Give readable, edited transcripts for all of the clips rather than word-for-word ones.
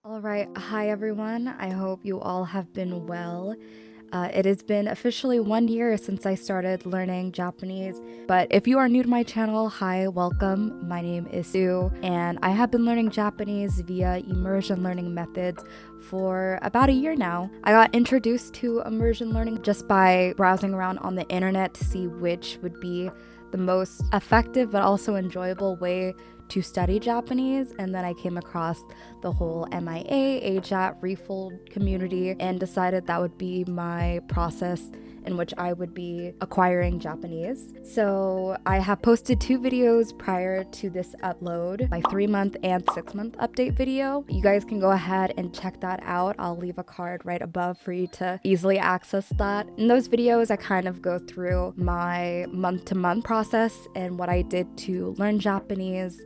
All right, hi everyone. I hope you all have been well. It has been officially 1 year since I started learning Japanese, but if you are new to my channel, hi, welcome. My name is Sue, and I have been learning Japanese via immersion learning methods for about a year now. I got introduced to immersion learning just by browsing around on the internet to see which would be the most effective but also enjoyable way to study Japanese, and then I came across the whole MIA, AJAT, Refold community and decided that would be my process in which I would be acquiring Japanese. So I have posted 2 videos prior to this upload, my 3-month and 6-month update video. You guys can go ahead and check that out. I'll leave a card right above for you to easily access that. In those videos, I kind of go through my month-to-month process and what I did to learn Japanese.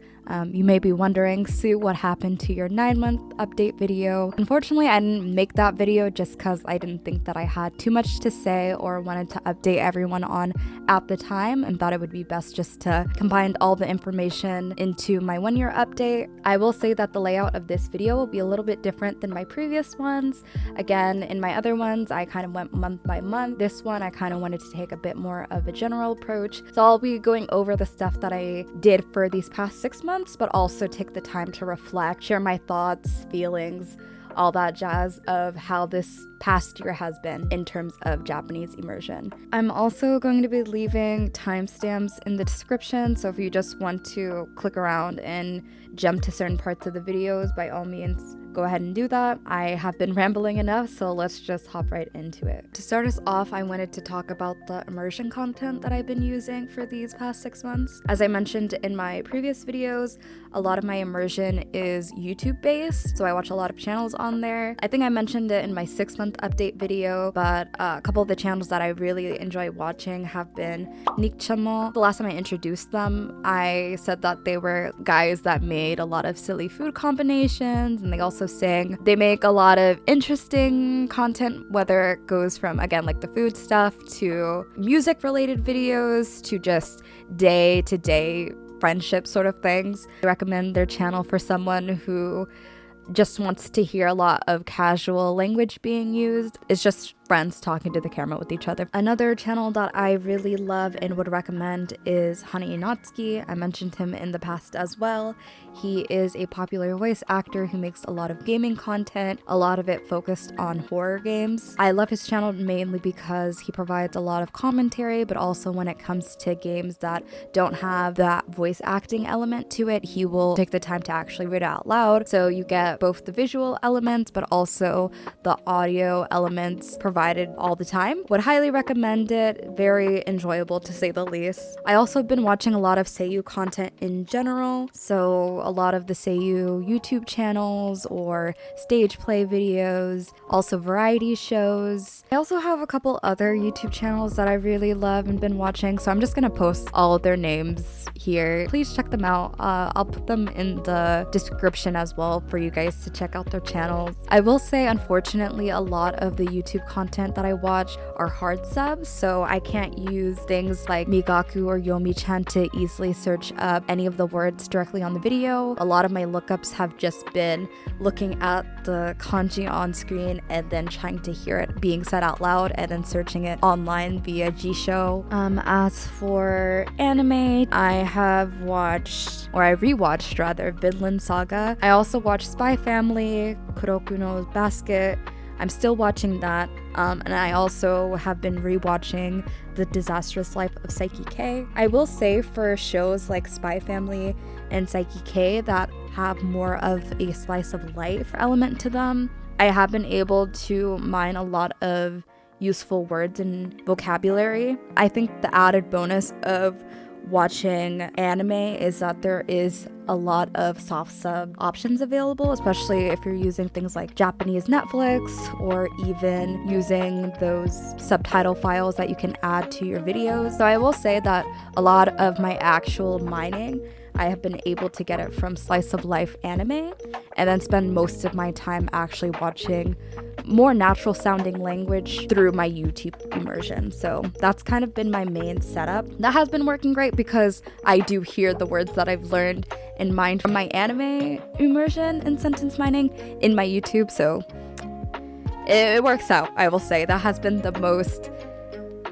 You may be wondering, Sue, what happened to your 9-month update video? Unfortunately, I didn't make that video just because I didn't think that I had too much to say or wanted to update everyone on at the time, and thought it would be best just to combine all the information into my 1-year update. I will say that the layout of this video will be a little bit different than my previous ones. Again, in my other ones, I kind of went month by month. This one, I kind of wanted to take a bit more of a general approach. So I'll be going over the stuff that I did for these past 6 months, but also take the time to reflect, share my thoughts, feelings, all that jazz of how this past year has been in terms of Japanese immersion. I'm also going to be leaving timestamps in the description, so if you just want to click around and jump to certain parts of the videos, by all means, go ahead and do that. I have been rambling enough, so let's just hop right into it. To start us off, I wanted to talk about the immersion content that I've been using for these past 6 months. As I mentioned in my previous videos, a lot of my immersion is YouTube based, so I watch a lot of channels on there. I think I mentioned it in my 6-month update video, but a couple of the channels that I really enjoy watching have been肉チョモ. The last time I introduced them, I said that they were guys that made a lot of silly food combinations, and they also sing. They make a lot of interesting content, whether it goes from, again, like the food stuff to music related videos to just day-to-day friendship sort of things. I recommend their channel for someone who just wants to hear a lot of casual language being used. It's just friends talking to the camera with each other. Another channel that I really love and would recommend is花江Natsuki. I mentioned him in the past as well. He is a popular voice actor who makes a lot of gaming content, a lot of it focused on horror games. I love his channel mainly because he provides a lot of commentary, but also when it comes to games that don't have that voice acting element to it, he will take the time to actually read it out loud. So you get both the visual elements, but also the audio elements provided all the time. Would highly recommend it. Very enjoyable to say the least. I also have been watching a lot of seiyuu content in general, so a lot of the seiyuu YouTube channels or stage play videos, also variety shows. I also have a couple other YouTube channels that I really love and been watching, so I'm just gonna post all of their names here. Please check them out. I'll put them in the description as well for you guys to check out their channels. I will say, unfortunately, a lot of the YouTube content that I watch are hard subs, so I can't use things like Migaku or Yomi-chan to easily search up any of the words directly on the video. A lot of my lookups have just been looking at the kanji on screen and then trying to hear it being said out loud and then searching it online via Jisho. As for anime, I have watched, or I rewatched rather, Vinland Saga. I also watched Spy Family, Kuroku no Basket. I'm still watching that, and I also have been rewatching The Disastrous Life of Saiki K. I will say for shows like Spy Family and Saiki K that have more of a slice of life element to them, I have been able to mine a lot of useful words and vocabulary. I think the added bonus of watching anime is that there is a lot of soft sub options available, especially if you're using things like Japanese Netflix or even using those subtitle files that you can add to your videos. So I will say that a lot of my actual mining I have been able to get it from slice of life anime and then spend most of my time actually watching more natural sounding language through my YouTube immersion. So that's kind of been my main setup. That has been working great because I do hear the words that I've learned and mined from my anime immersion and sentence mining in my YouTube. So it works out, I will say. That has been the most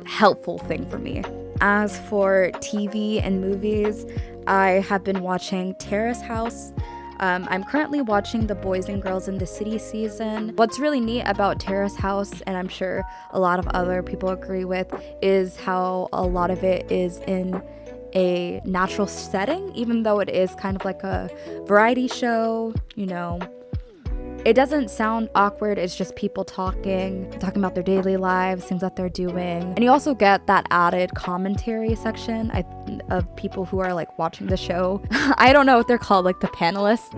helpful thing for me. As for TV and movies, I have been watching Terrace House. I'm currently watching the Boys and Girls in the City season. What's really neat about Terrace House, and I'm sure a lot of other people agree with, is how a lot of it is in a natural setting, even though it is kind of like a variety show, you know. It doesn't sound awkward, it's just people talking about their daily lives, things that they're doing. And you also get that added commentary section of people who are like watching the show. I don't know what they're called, like the panelists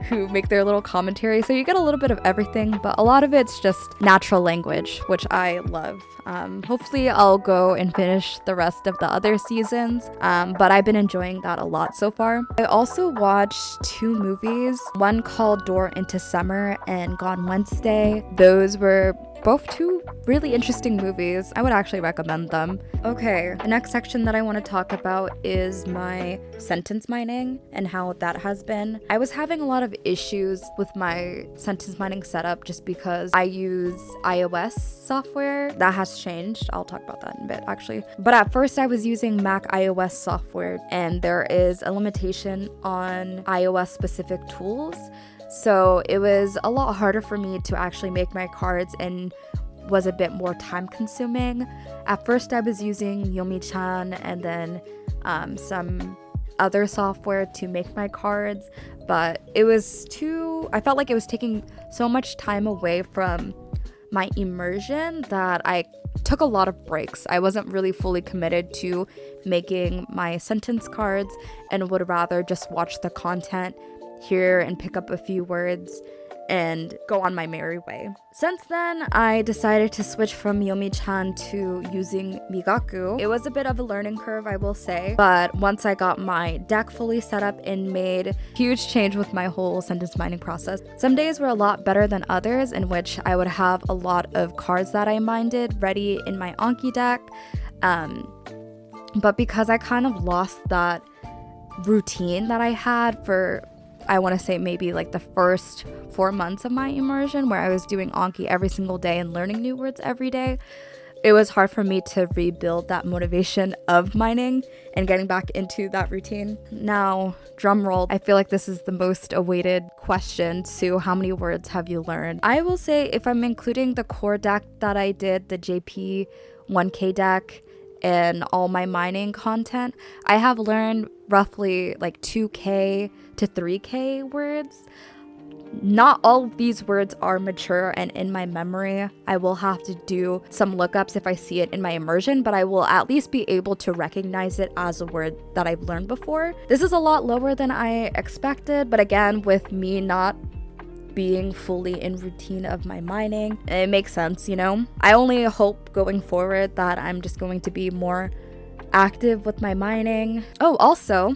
who make their little commentary. So you get a little bit of everything, but a lot of it's just natural language, which I love. Hopefully I'll go and finish the rest of the other seasons, but I've been enjoying that a lot so far. I also watched 2 movies, one called Door into Summer and Gone Wednesday. Those were both 2 really interesting movies. I would actually recommend them. Okay, the next section that I want to talk about is my sentence mining and how that has been. I was having a lot of issues with my sentence mining setup just because I use iOS software. That has changed. I'll talk about that in a bit actually. But at first I was using Mac iOS software, and there is a limitation on iOS specific tools. So it was a lot harder for me to actually make my cards and was a bit more time consuming. At first I was using Yomi-chan and then some other software to make my cards, but I felt like it was taking so much time away from my immersion that I took a lot of breaks. I wasn't really fully committed to making my sentence cards and would rather just watch the content, hear and pick up a few words, and go on my merry way. Since then, I decided to switch from Yomi-chan to using Migaku. It was a bit of a learning curve, I will say, but once I got my deck fully set up, it made huge change with my whole sentence mining process. Some days were a lot better than others, in which I would have a lot of cards that I minded ready in my Anki deck, but because I kind of lost that routine that I had for, I want to say maybe like the first 4 months of my immersion, where I was doing Anki every single day and learning new words every day, it was hard for me to rebuild that motivation of mining and getting back into that routine. Now, drum roll, I feel like this is the most awaited question. So how many words have you learned? I will say, if I'm including the core deck that I did, the JP 1K deck, and all my mining content, I have learned roughly like 2K to 3K words. Not all of these words are mature and in my memory. I will have to do some lookups if I see it in my immersion, but I will at least be able to recognize it as a word that I've learned before. This is a lot lower than I expected, but again, with me not being fully in routine of my mining, it makes sense, you know? I only hope going forward that I'm just going to be more active with my mining. Oh, also,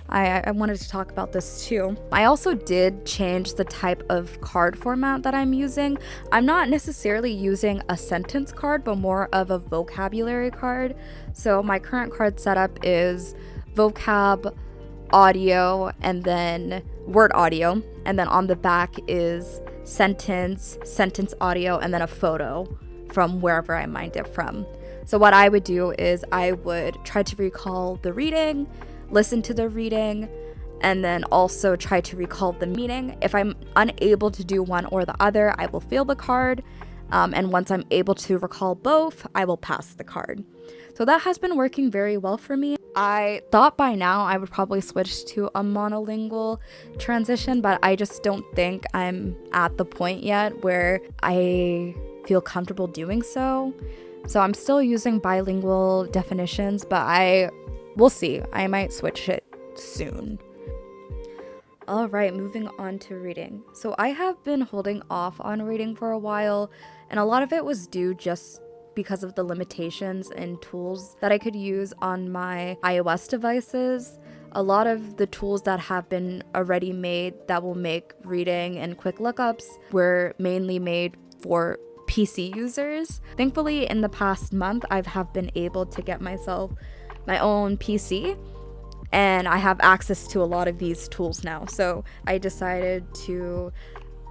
I wanted to talk about this too. I also did change the type of card format that I'm using. I'm not necessarily using a sentence card, but more of a vocabulary card. So my current card setup is vocab, audio, and then word audio, and then on the back is sentence audio, and then a photo from wherever I mined it from. So what I would do is I would try to recall the reading, listen to the reading, and then also try to recall the meaning. If I'm unable to do one or the other, I will feel the card, and once I'm able to recall both, I will pass the card. So that has been working very well for me. I thought by now I would probably switch to a monolingual transition, but I just don't think I'm at the point yet where I feel comfortable doing so. So I'm still using bilingual definitions, but we'll see. I might switch it soon. All right, moving on to reading. So I have been holding off on reading for a while, and a lot of it was due just because of the limitations and tools that I could use on my iOS devices. a lot of the tools that have been already made that will make reading and quick lookups were mainly made for PC users. Thankfully, in the past month, I have been able to get myself my own PC, and I have access to a lot of these tools now. So I decided to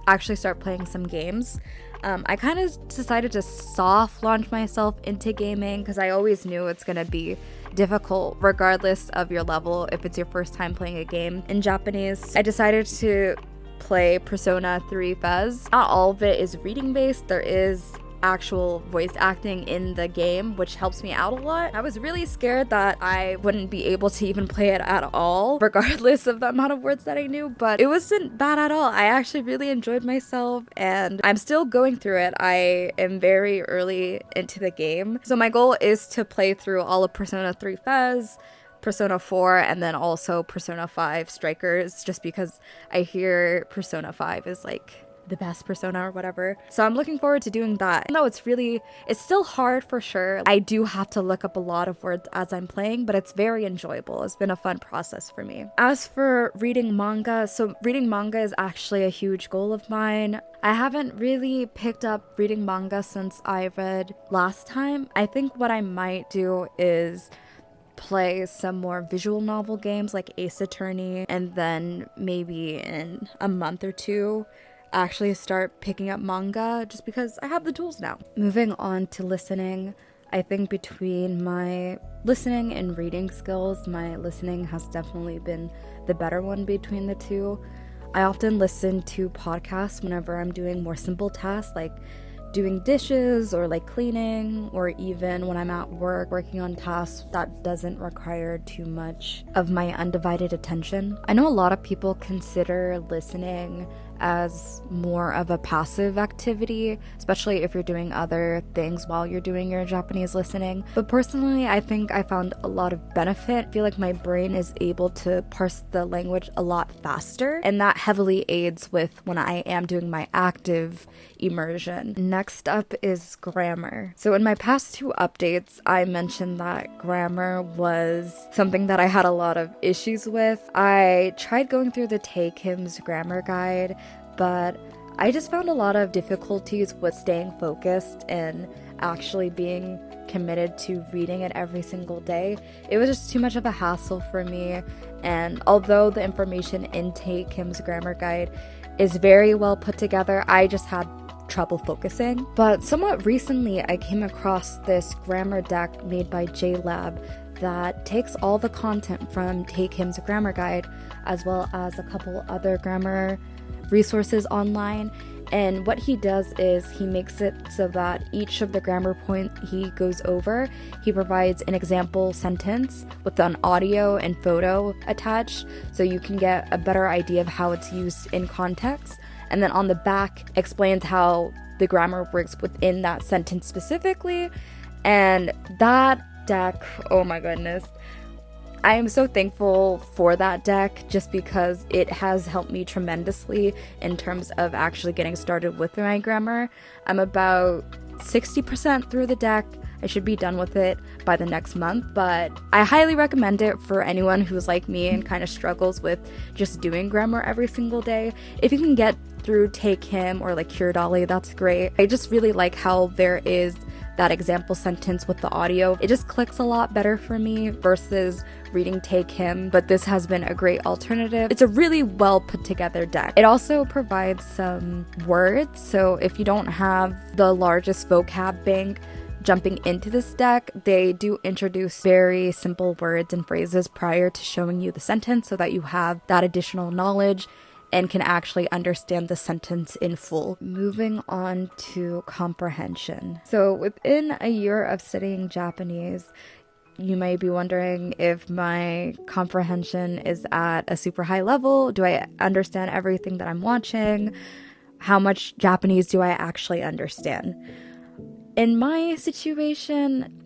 actually start playing some games. I kind of decided to soft launch myself into gaming because I always knew it's going to be difficult regardless of your level if it's your first time playing a game in Japanese. I decided to play Persona 3 FES. Not all of it is reading based. There is actual voice acting in the game, which helps me out a lot. I was really scared that I wouldn't be able to even play it at all, regardless of the amount of words that I knew, but it wasn't bad at all. I actually really enjoyed myself, and I'm still going through it. I am very early into the game, so my goal is to play through all of Persona 3 FES, Persona 4, and then also Persona 5 Strikers, just because I hear Persona 5 is like the best Persona or whatever. So I'm looking forward to doing that. Even though it's still hard for sure. I do have to look up a lot of words as I'm playing, but it's very enjoyable. It's been a fun process for me. As for reading manga, so reading manga is actually a huge goal of mine. I haven't really picked up reading manga since I read last time. I think what I might do is play some more visual novel games like Ace Attorney, and then maybe in a month or two actually start picking up manga just because I have the tools now. Moving on to listening, I think between my listening and reading skills, my listening has definitely been the better one between the two. I often listen to podcasts whenever I'm doing more simple tasks like doing dishes or like cleaning, or even when I'm at work working on tasks that doesn't require too much of my undivided attention. I know a lot of people consider listening as more of a passive activity, especially if you're doing other things while you're doing your Japanese listening. But personally, I think I found a lot of benefit. I feel like my brain is able to parse the language a lot faster, and that heavily aids with when I am doing my active immersion. Next up is grammar. So in my past two updates, I mentioned that grammar was something that I had a lot of issues with. I tried going through the Take Him's grammar guide, but I just found a lot of difficulties with staying focused and actually being committed to reading it every single day. It was just too much of a hassle for me, and although the information in Take Him's grammar guide is very well put together, I just had trouble focusing. But somewhat recently, I came across this grammar deck made by JLab that takes all the content from Take Him's grammar guide, as well as a couple other grammar resources online, and what he does is he makes it so that each of the grammar point he goes over, he provides an example sentence with an audio and photo attached, so you can get a better idea of how it's used in context, and then on the back explains how the grammar works within that sentence specifically. And that deck, oh my goodness, I am so thankful for that deck just because it has helped me tremendously in terms of actually getting started with my grammar. I'm about 60% through the deck. I should be done with it by the next month, but I highly recommend it for anyone who's like me and kind of struggles with just doing grammar every single day. If you can get through Take Him or like Cure Dolly, that's great. I just really like how there is that example sentence with the audio. It just clicks a lot better for me versus reading Take Him, but this has been a great alternative. It's a really well put together deck. It also provides some words, so if you don't have the largest vocab bank jumping into this deck, they do introduce very simple words and phrases prior to showing you the sentence so that you have that additional knowledge and can actually understand the sentence in full. Moving on to comprehension. So within a year of studying Japanese, you may be wondering if my comprehension is at a super high level. Do I understand everything that I'm watching? How much Japanese do I actually understand? In my situation,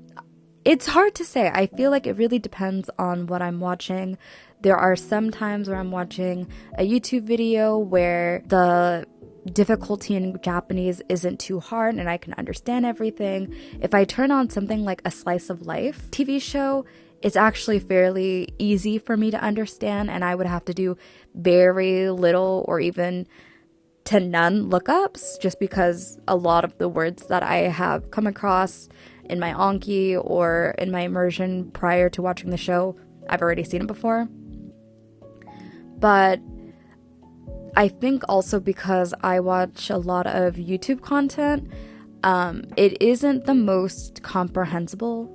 it's hard to say. I feel like it really depends on what I'm watching. There are some times where I'm watching a YouTube video where the difficulty in Japanese isn't too hard and I can understand everything. If I turn on something like a slice of life TV show, it's actually fairly easy for me to understand, and I would have to do very little or even to none lookups, just because a lot of the words that I have come across in my Anki or in my immersion prior to watching the show, I've already seen it before. But I think also because I watch a lot of YouTube content, it isn't the most comprehensible,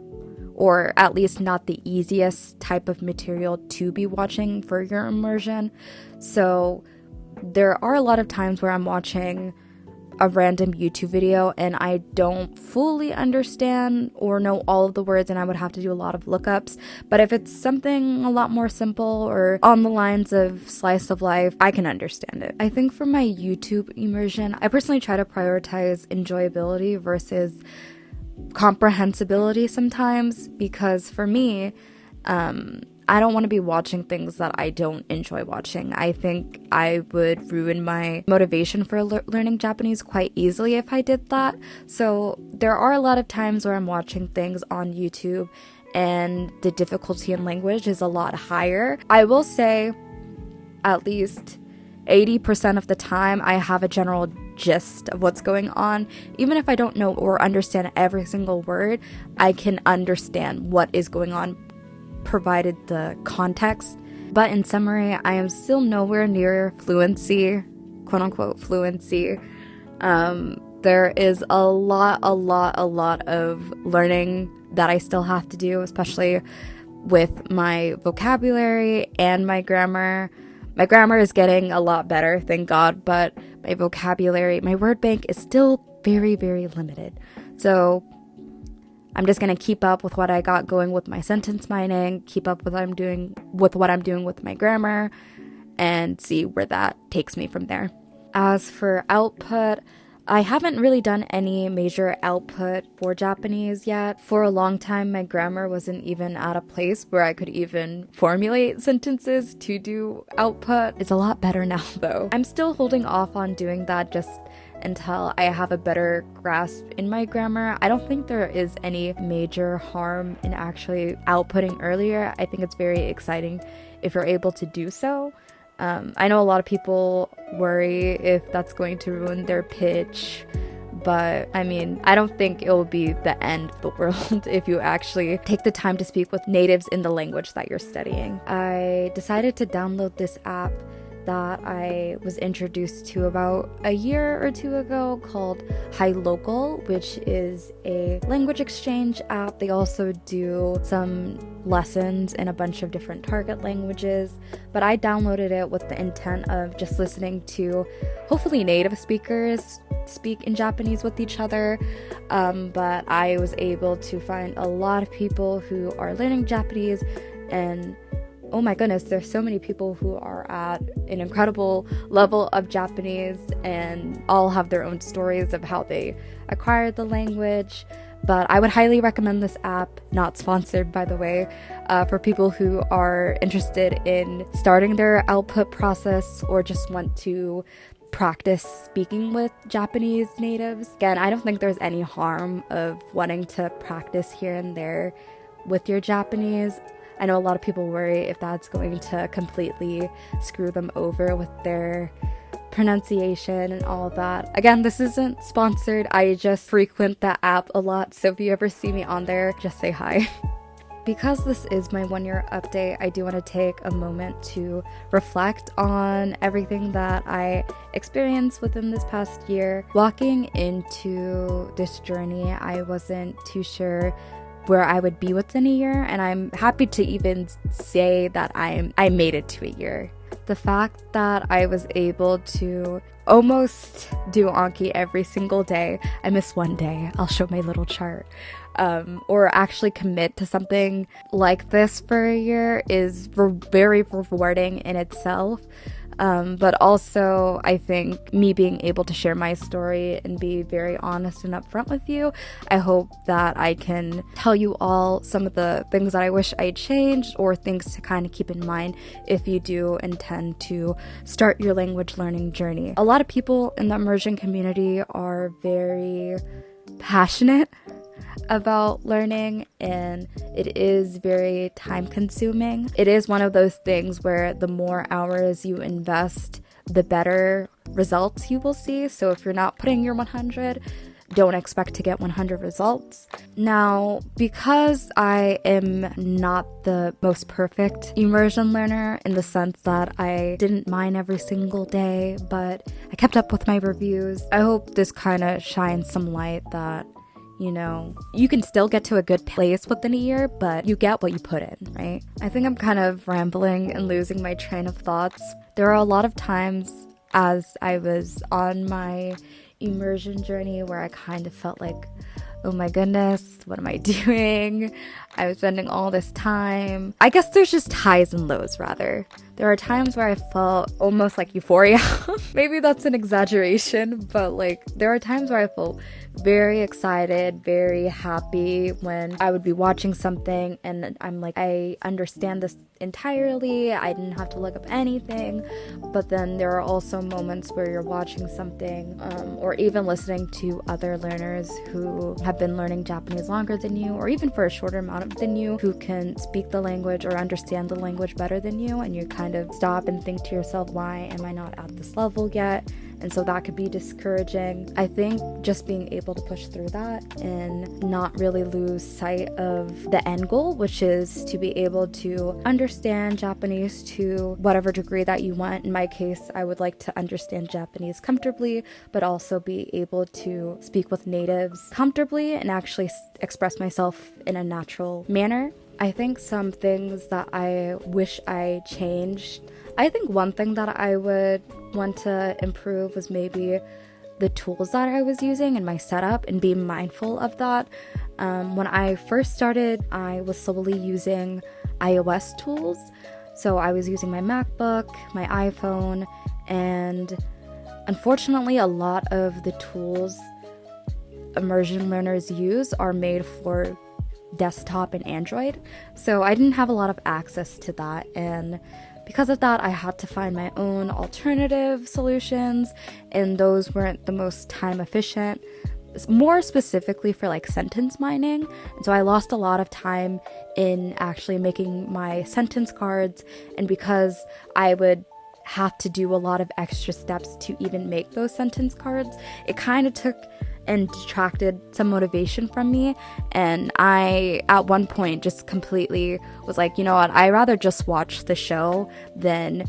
or at least not the easiest type of material to be watching for your immersion. So there are a lot of times where I'm watching a random YouTube video and I don't fully understand or know all of the words, and I would have to do a lot of lookups. But if it's something a lot more simple or on the lines of slice of life, I can understand it. I think for my YouTube immersion, I personally try to prioritize enjoyability versus comprehensibility sometimes, because for me, I don't want to be watching things that I don't enjoy watching. I think I would ruin my motivation for learning Japanese quite easily if I did that. So there are a lot of times where I'm watching things on YouTube and the difficulty in language is a lot higher. I will say at least 80% of the time I have a general gist of what's going on. Even if I don't know or understand every single word, I can understand what is going on, provided the context. But in summary, I am still nowhere near fluency, quote unquote fluency. There is a lot of learning that I still have to do, especially with my vocabulary and my grammar. My grammar is getting a lot better, thank God, but my vocabulary, my word bank is still very, very limited. So I'm just going to keep up with what I got going with my sentence mining, keep up with what I'm doing with my grammar, and see where that takes me from there. As for output, I haven't really done any major output for Japanese yet. For a long time, my grammar wasn't even at a place where I could even formulate sentences to do output. It's a lot better now, though. I'm still holding off on doing that just until I have a better grasp in my grammar. I don't think there is any major harm in actually outputting earlier. I think it's very exciting if you're able to do so. I know a lot of people worry if that's going to ruin their pitch, but I mean, I don't think it will be the end of the world if you actually take the time to speak with natives in the language that you're studying. I decided to download this app that I was introduced to about a year or two ago called HiLocal, which is a language exchange app. They also do some lessons in a bunch of different target languages, but I downloaded it with the intent of just listening to hopefully native speakers speak in Japanese with each other, but I was able to find a lot of people who are learning Japanese, and oh my goodness, there's so many people who are at an incredible level of Japanese and all have their own stories of how they acquired the language. But I would highly recommend this app, not sponsored by the way, for people who are interested in starting their output process or just want to practice speaking with Japanese natives. Again, I don't think there's any harm of wanting to practice here and there with your Japanese. I know a lot of people worry if that's going to completely screw them over with their pronunciation and all of that. Again, this isn't sponsored. I just frequent that app a lot, so if you ever see me on there, just say hi. Because this is my 1 year update, I do want to take a moment to reflect on everything that I experienced within this past year. Walking into this journey, I wasn't too sure where I would be within a year, and I'm happy to even say that I made it to a year. The fact that I was able to almost do Anki every single day, I missed one day, I'll show my little chart, or actually commit to something like this for a year is very rewarding in itself. But also, I think me being able to share my story and be very honest and upfront with you, I hope that I can tell you all some of the things that I wish I changed or things to kind of keep in mind if you do intend to start your language learning journey. A lot of people in the immersion community are very passionate about learning, and it is very time consuming. It is one of those things where the more hours you invest, the better results you will see. So if you're not putting your 100, don't expect to get 100 results. Now, because I am not the most perfect immersion learner in the sense that I didn't mine every single day, but I kept up with my reviews, I hope this kind of shines some light that, you know, you can still get to a good place within a year, but you get what you put in, right? I think I'm kind of rambling and losing my train of thoughts. There are a lot of times as I was on my immersion journey where I kind of felt like, oh my goodness, what am I doing? I was spending all this time. I guess there's just highs and lows, rather. There are times where I felt almost like euphoria. Maybe that's an exaggeration, but like there are times where I felt very excited, very happy when I would be watching something and I'm like, I understand this entirely. I didn't have to look up anything. But then there are also moments where you're watching something or even listening to other learners who have been learning Japanese longer than you, or even for a shorter amount than you, who can speak the language or understand the language better than you, and you kind of stop and think to yourself, why am I not at this level yet? And so that could be discouraging. I think just being able to push through that and not really lose sight of the end goal, which is to be able to understand Japanese to whatever degree that you want. In my case, I would like to understand Japanese comfortably, but also be able to speak with natives comfortably and actually express myself in a natural manner. I think some things that I wish I changed. I think one thing that I would want to improve was maybe the tools that I was using in my setup and be mindful of that. When I first started, I was solely using iOS tools. So I was using my MacBook, my iPhone, and unfortunately a lot of the tools immersion learners use are made for desktop and Android. So I didn't have a lot of access to that, and because of that, I had to find my own alternative solutions, and those weren't the most time efficient, more specifically for like sentence mining. And so I lost a lot of time in actually making my sentence cards, and because I would have to do a lot of extra steps to even make those sentence cards, it kind of took and detracted some motivation from me. And I, at one point, just completely was like, you know what, I'd rather just watch the show than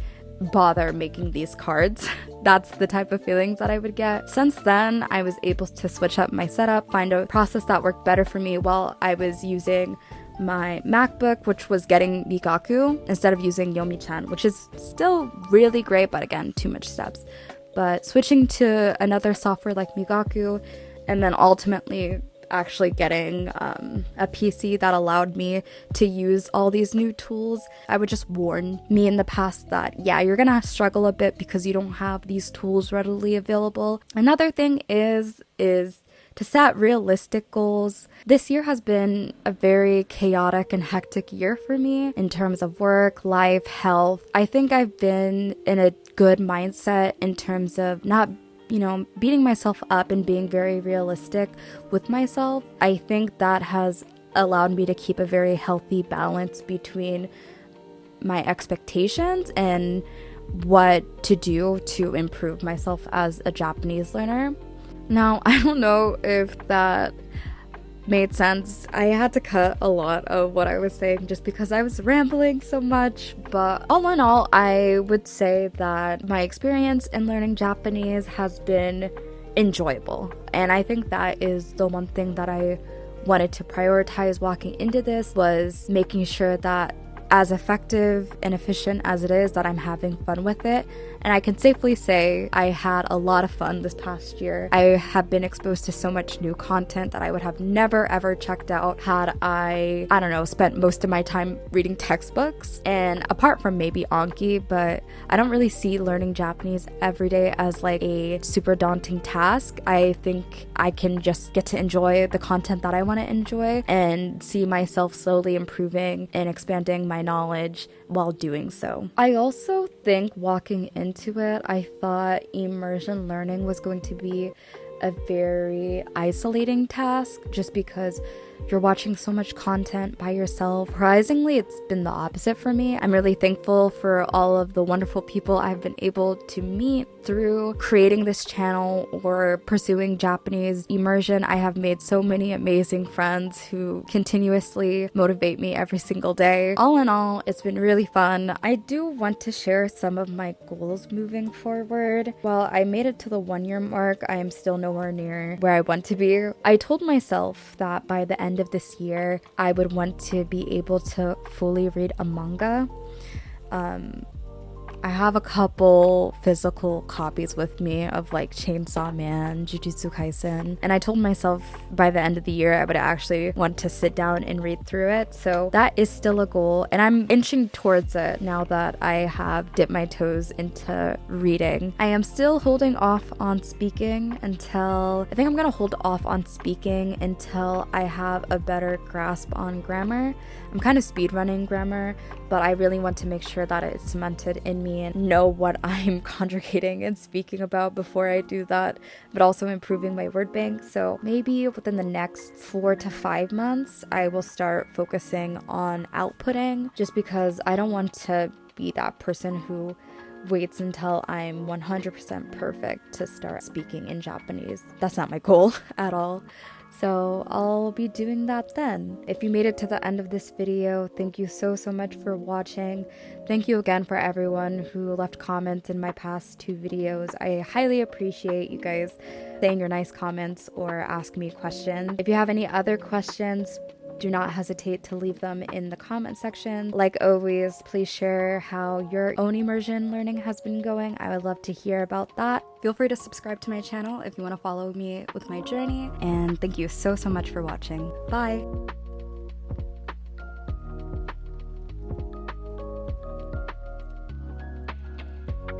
bother making these cards. That's the type of feelings that I would get. Since then, I was able to switch up my setup, find a process that worked better for me while I was using my MacBook, which was getting Migaku instead of using Yomi-chan, which is still really great, but again, too much steps. But switching to another software like Migaku, and then ultimately actually getting a PC that allowed me to use all these new tools, I would just warn me in the past that, yeah, you're gonna struggle a bit because you don't have these tools readily available. Another thing is to set realistic goals. This year has been a very chaotic and hectic year for me in terms of work, life, health. I think I've been in a good mindset in terms of not, beating myself up and being very realistic with myself. I think that has allowed me to keep a very healthy balance between my expectations and what to do to improve myself as a Japanese learner. Now, I don't know if that made sense. I had to cut a lot of what I was saying just because I was rambling so much, but all in all, I would say that my experience in learning Japanese has been enjoyable, and I think that is the one thing that I wanted to prioritize walking into this, was making sure that as effective and efficient as it is, that I'm having fun with it. And I can safely say I had a lot of fun this past year. I have been exposed to so much new content that I would have never ever checked out had I spent most of my time reading textbooks. And apart from maybe Anki, but I don't really see learning Japanese every day as like a super daunting task. I think I can just get to enjoy the content that I want to enjoy and see myself slowly improving and expanding my knowledge while doing so. I also think walking into it, I thought immersion learning was going to be a very isolating task just because you're watching so much content by yourself. Surprisingly, it's been the opposite for me. I'm really thankful for all of the wonderful people I've been able to meet through creating this channel or pursuing Japanese immersion. I have made so many amazing friends who continuously motivate me every single day. All in all, it's been really fun. I do want to share some of my goals moving forward. While I made it to the 1-year mark, I am still nowhere near where I want to be. I told myself that by the end of this year, I would want to be able to fully read a manga. I have a couple physical copies with me of like Chainsaw Man, Jujutsu Kaisen, and I told myself by the end of the year I would actually want to sit down and read through it. So that is still a goal, and I'm inching towards it now that I have dipped my toes into reading. I am still holding off on speaking until I think I'm gonna hold off on speaking until I have a better grasp on grammar. I'm kind of speedrunning grammar, but I really want to make sure that it's cemented in me and know what I'm conjugating and speaking about before I do that, but also improving my word bank. So maybe within the next 4 to 5 months, I will start focusing on outputting, just because I don't want to be that person who waits until I'm 100% perfect to start speaking in Japanese. That's not my goal at all. So I'll be doing that then. If you made it to the end of this video, thank you so much for watching. Thank you again for everyone who left comments in my past 2 videos. I highly appreciate you guys saying your nice comments or ask me questions. If you have any other questions, do not hesitate to leave them in the comment section. Like always, please share how your own immersion learning has been going. I would love to hear about that. Feel free to subscribe to my channel if you want to follow me with my journey. And thank you so much for watching. Bye!